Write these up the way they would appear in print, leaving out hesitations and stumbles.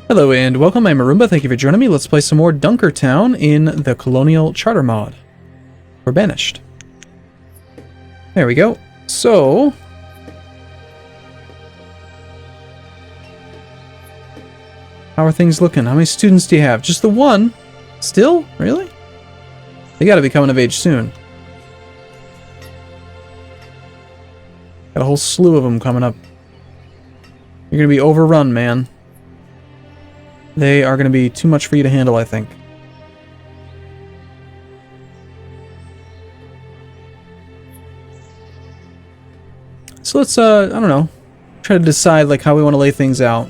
Hello and welcome, I'm Arumba, thank you for joining me. Let's play some more Dunkertown in the Colonial Charter mod. For Banished. There we go. So... how are things looking? How many students do you have? Just the one? Still? Really? They gotta be coming of age soon. Got a whole slew of them coming up. You're gonna be overrun, man. They are going to be too much for you to handle, I think. So let's, I don't know, try to decide like how we want to lay things out.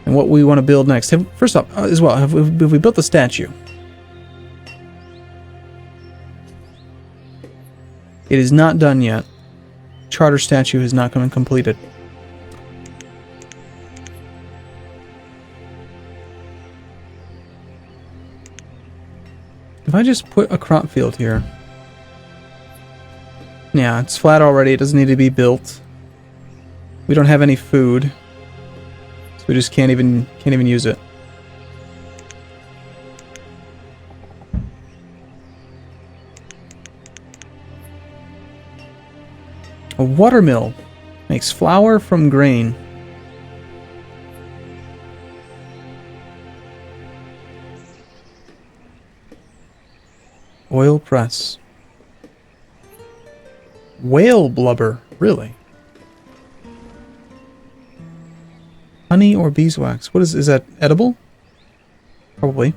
And what we want to build next. First off, as well, have we built the statue? It is not done yet. Charter statue has not been completed. If I just put a crop field here... yeah, it's flat already, it doesn't need to be built. We don't have any food. So we just can't even use it. A watermill makes flour from grain. Oil press. Whale blubber, really? Honey or beeswax? What is that edible? Probably.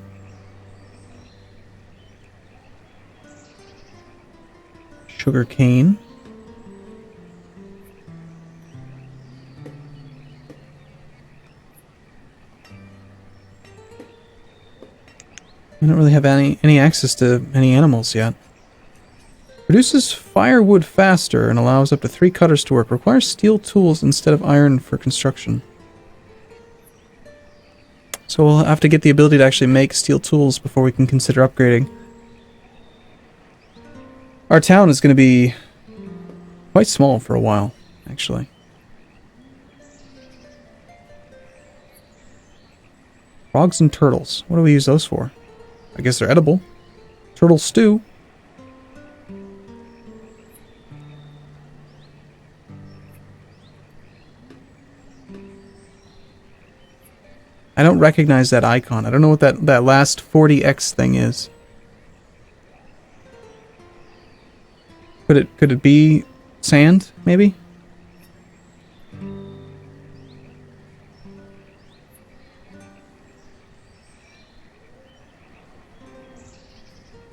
Sugar cane. I don't really have any access to any animals yet. Produces firewood faster and allows up to 3 cutters to work. Requires steel tools instead of iron for construction. So we'll have to get the ability to actually make steel tools before we can consider upgrading. Our town is going to be quite small for a while, actually. Frogs and turtles. What do we use those for? I guess they're edible. Turtle stew. I don't recognize that icon. I don't know what that last 40x thing is. Could it be sand, maybe?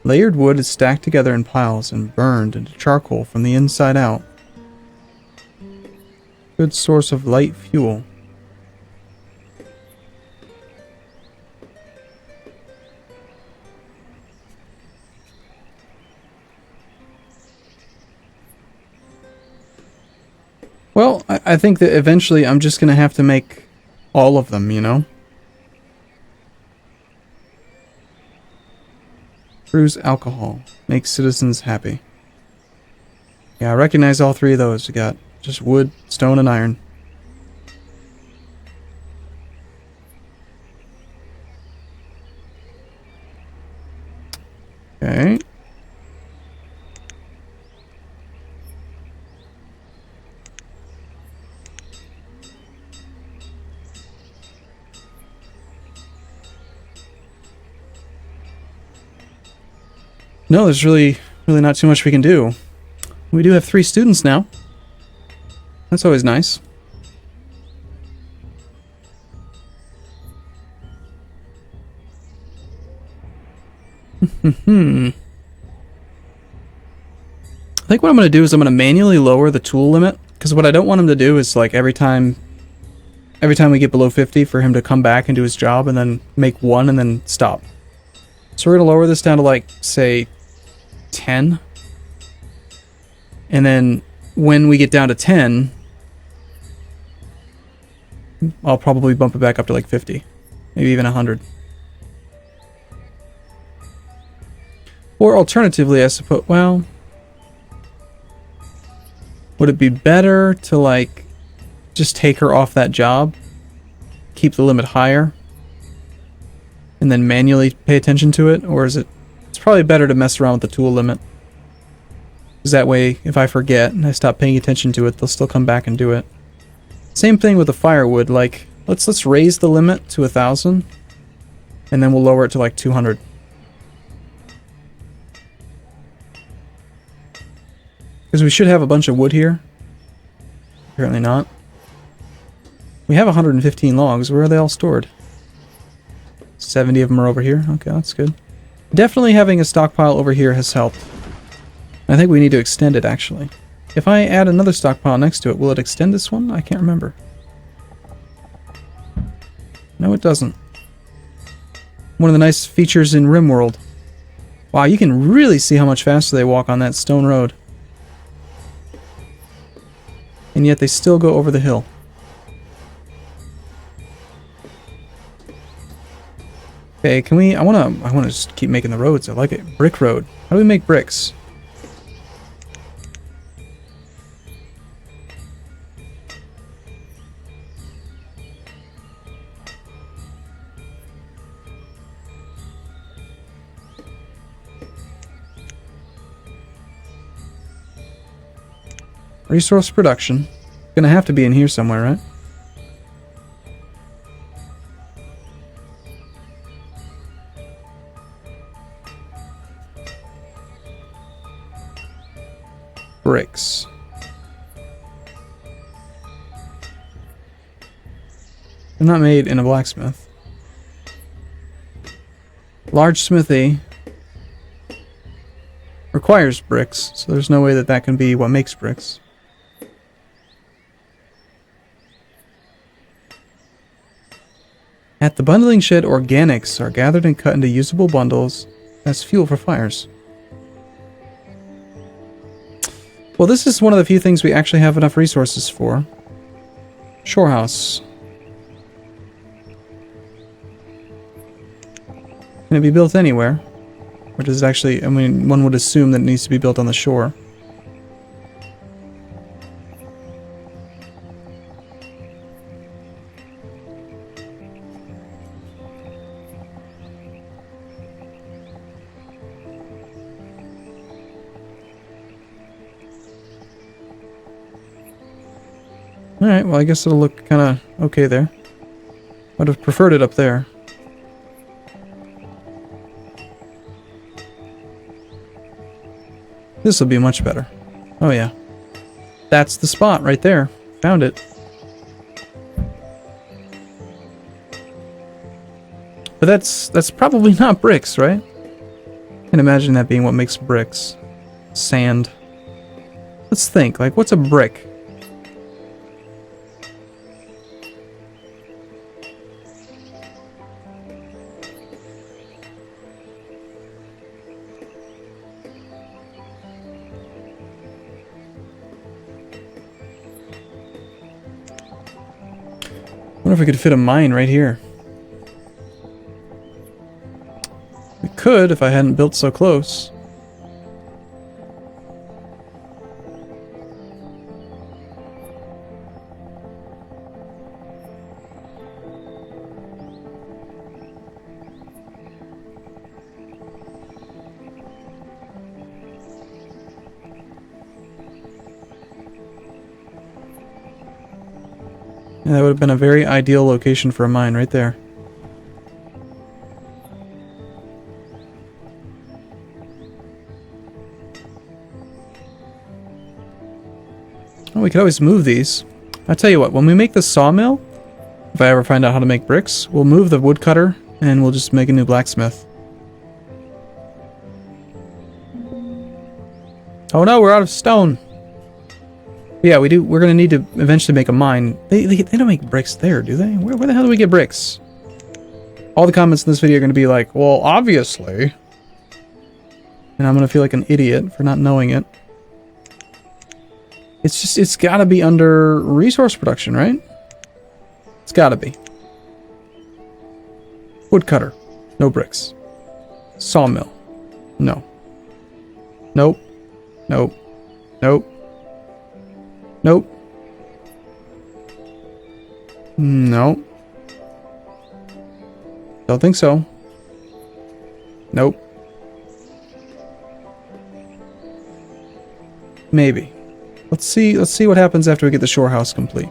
Layered wood is stacked together in piles and burned into charcoal from the inside out. Good source of light fuel. Well, I think that eventually I'm just going to have to make all of them, you know? Brews alcohol. Makes citizens happy. Yeah, I recognize all 3 of those. We got just wood, stone, and iron. Okay. No, there's really not too much we can do. We do have 3 students now. That's always nice. I think what I'm going to do is I'm going to manually lower the tool limit. Because what I don't want him to do is like every time we get below 50 for him to come back and do his job and then make 1 and then stop. So we're going to lower this down to like, say, 10. And then when we get down to 10, I'll probably bump it back up to like 50. Maybe even 100. Or alternatively, I suppose, well, would it be better to like just take her off that job keep the limit higher and then manually pay attention to it, or is it... It's probably better to mess around with the tool limit. Because that way, if I forget and I stop paying attention to it, they'll still come back and do it. Same thing with the firewood, like, let's raise the limit to 1,000, and then we'll lower it to like 200. Because we should have a bunch of wood here. Apparently not. We have 115 logs. Where are they all stored? 70 of them are over here. Okay, that's good. Definitely having a stockpile over here has helped. I think we need to extend it, actually. If I add another stockpile next to it, will it extend this one? I can't remember. No, it doesn't. One of the nice features in RimWorld. Wow, you can really see how much faster they walk on that stone road. And yet they still go over the hill. Okay, can we... I wanna just keep making the roads. I like it. Brick road. How do we make bricks? Resource production. Gonna have to be in here somewhere, right? Bricks. They're not made in a blacksmith. Large smithy requires bricks, so there's no way that that can be what makes bricks. At the bundling shed, organics are gathered and cut into usable bundles as fuel for fires. Well, this is one of the few things we actually have enough resources for. Shore house. Can it be built anywhere? Or does it actually... I mean, one would assume that it needs to be built on the shore. Alright, well I guess it'll look kinda okay there. Would have preferred it up there. This will be much better. Oh yeah. That's the spot right there. Found it. But that's probably not bricks, right? I can imagine that being what makes bricks. Sand. Let's think, like, what's a brick? I wonder if we could fit a mine right here. We could if I hadn't built so close. Yeah, that would have been a very ideal location for a mine right there. Oh, we could always move these. I'll tell you what, when we make the sawmill, if I ever find out how to make bricks, we'll move the woodcutter and we'll just make a new blacksmith. Oh no, we're out of stone! Yeah, we do. We're gonna need to eventually make a mine. They don't make bricks there, do they? Where the hell do we get bricks? All the comments in this video are gonna be like, well, obviously. And I'm gonna feel like an idiot for not knowing it. It's gotta be under resource production, right? It's gotta be. Woodcutter. No bricks. Sawmill. No. Nope. Nope. Nope. Nope. Nope. Don't think so. Nope. Maybe. Let's see what happens after we get the shore house complete.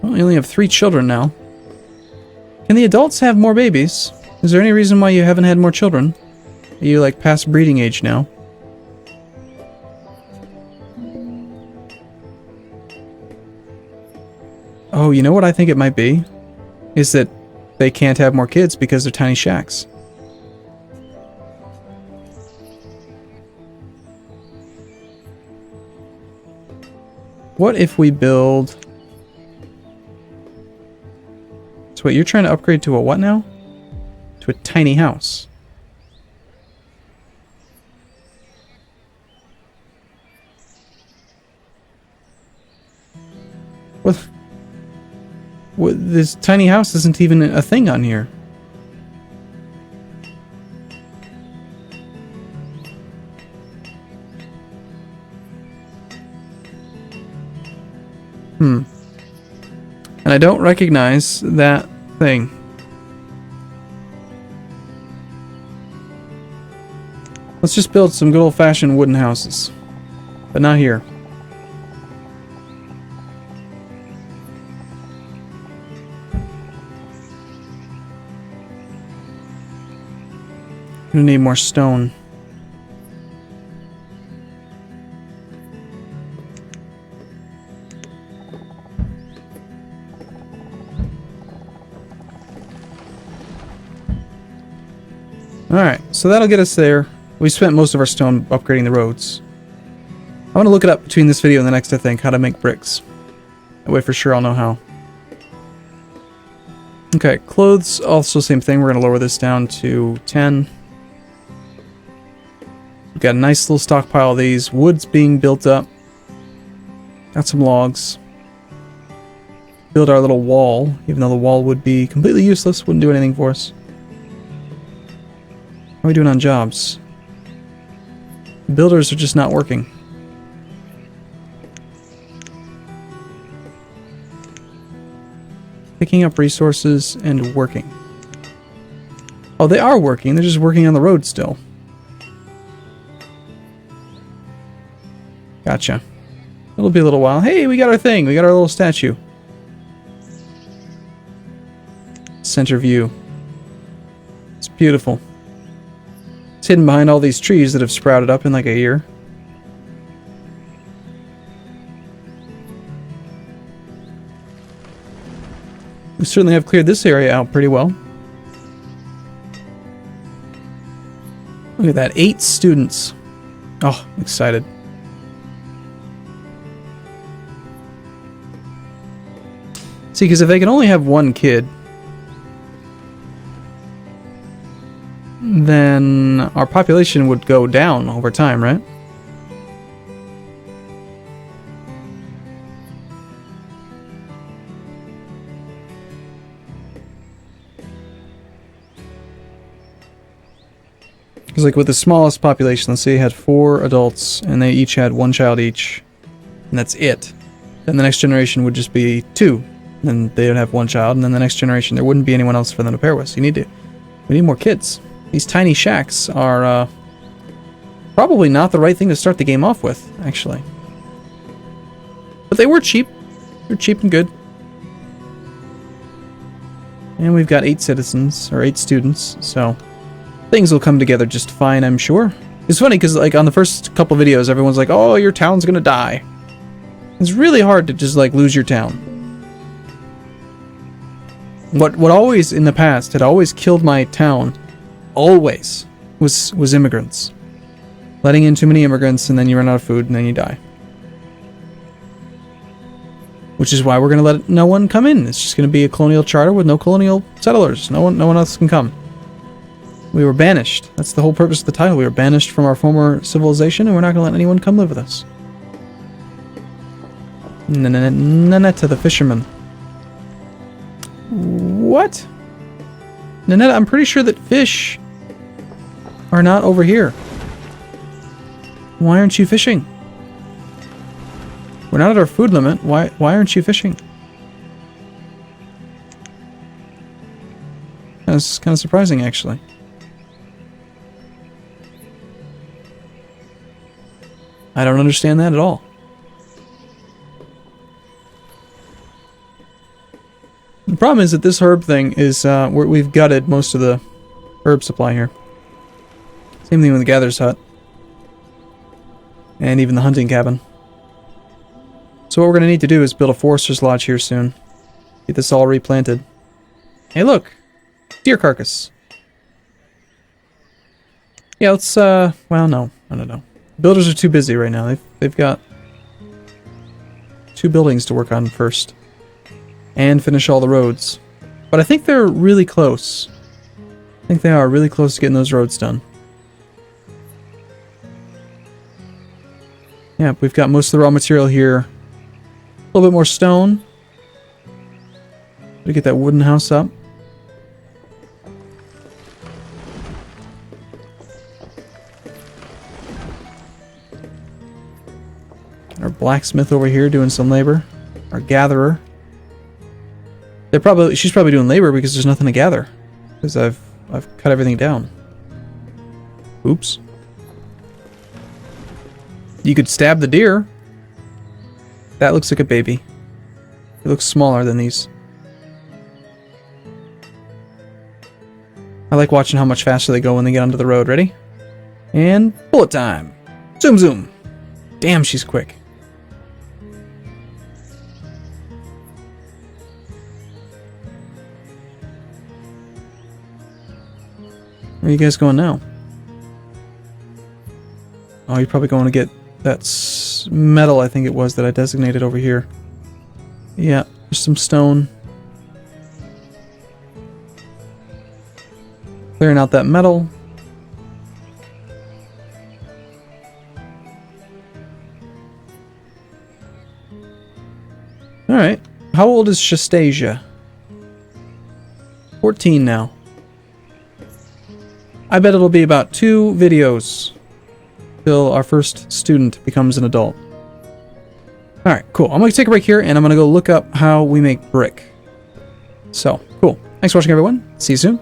Well, we only have 3 children now. Can the adults have more babies? Is there any reason why you haven't had more children? Are you like past breeding age now? Oh, you know what I think it might be? Is that they can't have more kids because they're tiny shacks. What if we build... So wait, you're trying to upgrade to a what now? To a tiny house. What, this tiny house isn't even a thing on here. And I don't recognize that thing. Let's just build some good old-fashioned wooden houses. But not here. Gonna need more stone. Alright, so that'll get us there. We spent most of our stone upgrading the roads. I'm gonna look it up between this video and the next, I think, how to make bricks. That way for sure I'll know how. Okay, clothes, also same thing. We're gonna lower this down to 10. We've got a nice little stockpile of these. Wood's being built up. Got some logs. Build our little wall, even though the wall would be completely useless, wouldn't do anything for us. How are we doing on jobs? Builders are just not working. Picking up resources and working. Oh, they are working. They're just working on the road still. Gotcha. It'll be a little while. Hey, we got our thing. We got our little statue. Center view. It's beautiful. It's hidden behind all these trees that have sprouted up in like a year. We certainly have cleared this area out pretty well. Look at that, 8 students. Oh, I'm excited. See, because if they can only have 1 kid, then our population would go down over time, right? Because like with the smallest population, let's say you had 4 adults and they each had 1 child each, and that's it. Then the next generation would just be 2. Then they would have 1 child, and then the next generation there wouldn't be anyone else for them to pair with. So we need more kids. These tiny shacks are probably not the right thing to start the game off with, actually. But they were cheap. They're cheap and good. And we've got 8 citizens, or 8 students, so things will come together just fine, I'm sure. It's funny, because like on the first couple videos, everyone's like, oh, your town's gonna die. It's really hard to just like lose your town. What always in the past had always killed my town, always, was immigrants. Letting in too many immigrants and then you run out of food and then you die. Which is why we're gonna let no one come in. It's just gonna be a colonial charter with no colonial settlers. No one else can come. We were banished. That's the whole purpose of the title. We were banished from our former civilization and we're not gonna let anyone come live with us. Nanetta the fisherman. What? Nanetta, I'm pretty sure that fish are not over here. Why aren't you fishing? We're not at our food limit. Why aren't you fishing? That's kind of surprising, actually. I don't understand that at all. The problem is that this herb thing is, we've gutted most of the herb supply here. Same thing with the gatherer's hut. And even the hunting cabin. So what we're going to need to do is build a forester's lodge here soon. Get this all replanted. Hey, look! Deer carcass. Yeah, let's, well, no. No. Builders are too busy right now. They've got 2 buildings to work on first. And finish all the roads. But I think they're really close. I think they are really close to getting those roads done. Yeah, we've got most of the raw material here. A little bit more stone. To get that wooden house up. Our blacksmith over here doing some labor. Our gatherer. She's probably doing labor because there's nothing to gather. Because I've cut everything down. Oops. You could stab the deer. That looks like a baby. It looks smaller than these. I like watching how much faster they go when they get onto the road. Ready? And bullet time. Zoom zoom. Damn, she's quick. Where are you guys going now? Oh, you're probably going to get that metal, I think it was, that I designated over here. Yeah, there's some stone. Clearing out that metal. Alright. How old is Shastasia? 14 now. I bet it'll be about 2 videos till our first student becomes an adult. Alright, cool. I'm going to take a break here, and I'm going to go look up how we make brick. So, cool. Thanks for watching, everyone. See you soon.